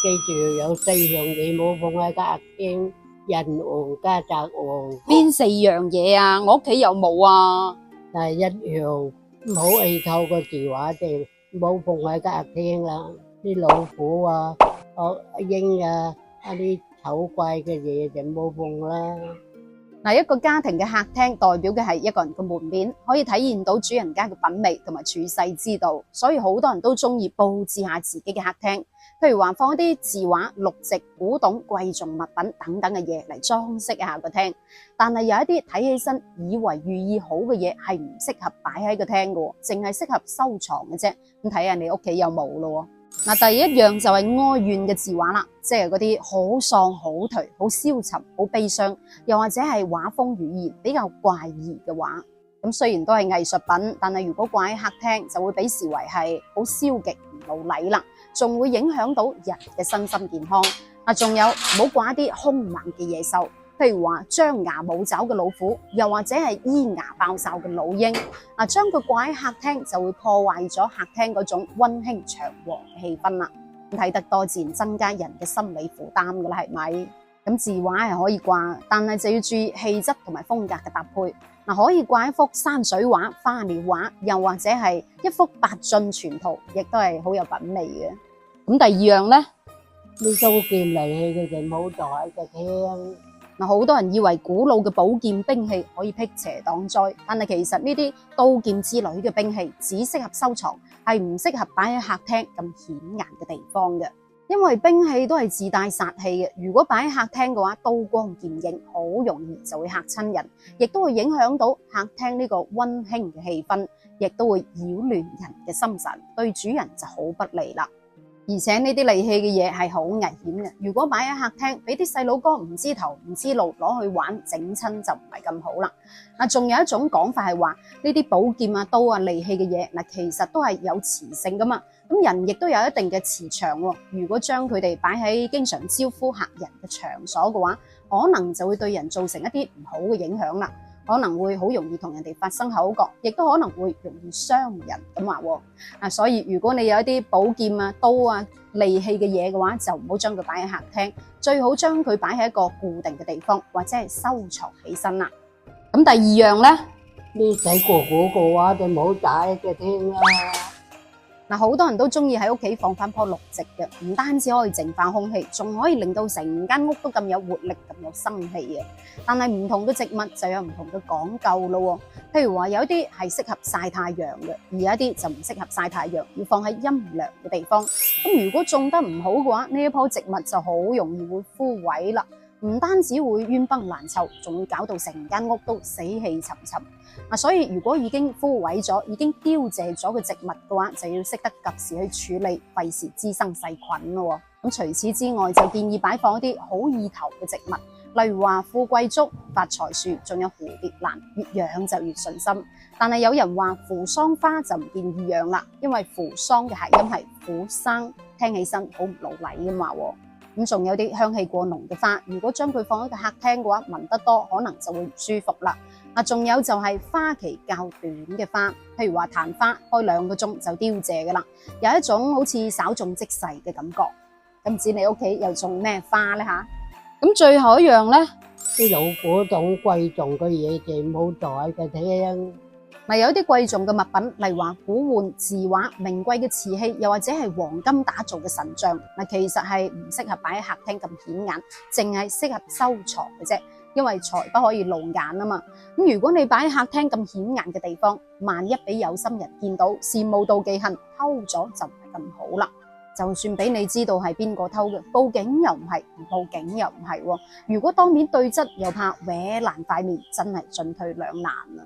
記住有4樣嘢冇放喺個客廳：人王、家宅王。邊4樣嘢啊？我屋企有冇啊？第一樣冇依靠個字畫就冇放喺個客廳啦。啲老虎啊、鷹啊、啲醜怪嘅嘢就冇放啦。嗱，一個家庭嘅客廳代表嘅係一個人嘅門面，可以體現到主人家嘅品味同埋處世之道，所以好多人都中意佈置下自己嘅客廳，譬如話放一啲字畫、綠植、古董、貴重物品等等嘅嘢嚟裝飾一下個廳。但係有一啲睇起身以為寓意好嘅嘢係唔適合擺喺個廳嘅，淨係適合收藏嘅啫。咁睇下你屋企有冇咯。嗱，第一樣就係哀怨嘅字畫啦，即係嗰啲好喪、好頹、好消沉、好悲傷，又或者係畫風語言比較怪異嘅畫。咁雖然都係藝術品，但係如果掛喺客廳，就會被視為係好消極、唔老禮啦，仲會影響到人嘅身心健康。仲有唔好掛一啲兇猛嘅野獸，譬如話張牙舞爪嘅老虎，又或者係咿牙爆哨嘅老鷹。將佢掛喺客廳就會破壞咗客廳嗰種溫馨祥和嘅氣氛啦。睇得多自然增加人嘅心理負擔噶啦，係咪？咁字畫係可以掛，但係就要注意氣質同埋風格嘅搭配。可以掛一幅山水畫、花鳥畫，又或者係一幅八駿全圖，亦都係好有品味嘅。咁第二樣呢？啲刀劍利器佢就冇坐喺個廳。好多人以為古老嘅寶劍兵器可以辟邪擋災，但係其實呢啲刀劍之類嘅兵器只適合收藏，係唔適合擺喺客廳咁顯眼嘅地方嘅。因為兵器都係自帶殺氣嘅，如果擺喺客廳嘅話，刀光劍影，好容易就會嚇親人，亦都會影響到客廳呢個溫馨嘅氣氛，亦都會擾亂人嘅心神，對主人就好不利啦。而且呢啲利器嘅嘢係好危險嘅，如果擺喺客廳，俾啲細佬哥唔知頭唔知路攞去玩，整親就唔係咁好啦。仲有一種講法係話呢啲寶劍啊、刀啊、利器嘅嘢，其實都係有磁性噶嘛。咁人亦都有一定嘅磁場喎，如果將佢哋擺喺經常招呼客人嘅場所嘅話，可能就會對人造成一啲唔好嘅影響啦。可能會好容易同人哋發生口角，亦都可能會容易傷人咁話喎。所以如果你有一啲寶劍啊、刀啊、利器嘅嘢嘅話，就唔好將佢擺喺客廳，最好將佢擺喺一個固定嘅地方，或者係收藏起身啦。咁第二樣呢？啲細個嗰個話就冇擺喺個廳啦。好多人都中意喺屋企放翻棵綠植嘅，唔單止可以淨化空氣，仲可以令到成間屋都咁有活力、咁有生氣嘅。但係唔同嘅植物就有唔同嘅講究咯。譬如話有啲係適合曬太陽嘅，而有一啲就唔適合曬太陽，要放喺陰涼嘅地方。咁如果種得唔好嘅話，呢一棵植物就好容易會枯萎啦。唔單止會冤崩爛臭，仲會搞到成間屋都死氣沉沉。所以如果已經枯萎咗、已經凋謝咗嘅植物嘅話，就要識得及時去處理，費事滋生細菌咯。咁除此之外，就建議擺放一啲好意頭嘅植物，例如話富貴竹、發財樹，仲有蝴蝶蘭，越養就越順心。但係有人話扶桑花就唔建議養啦，因為扶桑嘅諧音係苦生，聽起身好唔老禮噶嘛。咁仲有啲香氣過濃嘅花，如果將佢放喺個客廳嘅話，聞得多可能就會唔舒服啦。仲有就係花期較短嘅花，譬如話曇花，開2個鐘就凋謝噶啦，有一種好似稍縱即逝嘅感覺。咁唔知你屋企又種咩花呢？咁最後一樣呢，啲老古董貴重嘅嘢就冇坐喺個廳。有啲貴重嘅物品，例如話古玩、字畫、名貴嘅瓷器，又或者係黃金打造嘅神像，其實係唔適合擺喺客廳咁顯眼，淨係適合收藏嘅啫。因為財不可以露眼啊嘛。咁如果你擺喺客廳咁顯眼嘅地方，萬一俾有心人見到，羨慕妒忌恨，偷咗就唔係咁好啦。就算俾你知道係邊個偷嘅，報警又唔係，唔報警又唔係喎。如果當面對質，又怕搲爛塊面，真係進退兩難啊。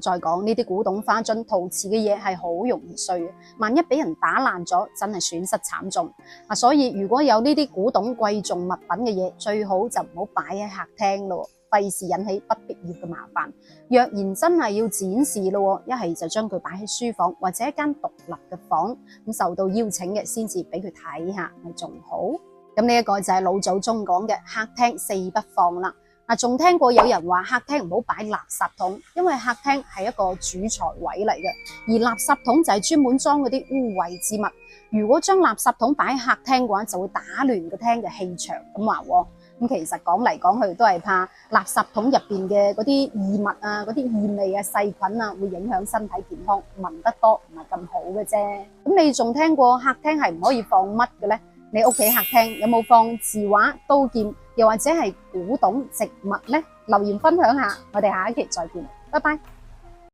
再講呢啲古董花樽、陶瓷嘅嘢係好容易碎嘅，萬一俾人打爛咗，真係損失慘重。所以如果有呢啲古董貴重物品嘅嘢，最好就唔好擺喺客廳咯，費事引起不必要嘅麻煩。若然真係要展示咯，一係就將佢擺喺書房或者一間獨立嘅房，咁受到邀請嘅先至俾佢睇下，係仲好。咁呢一個就係老祖宗講嘅客廳4不放啦。仲聽過有人話客廳唔好擺垃圾桶，因為客廳係一個主財位嚟嘅，而垃圾桶就係專門裝嗰啲污穢之物。如果將垃圾桶擺喺客廳嘅話，就會打亂個廳嘅氣場咁話喎。咁其實講嚟講去都係怕垃圾桶入邊嘅嗰啲異物啊、嗰啲異味啊、細菌啊，會影響身體健康，聞得多唔係咁好嘅啫。咁你仲聽過客廳係唔可以放乜嘅呢？你屋企客廳有冇放字畫、刀劍，又或者係古董植物呢？留言分享下，我哋下一期再見，拜拜。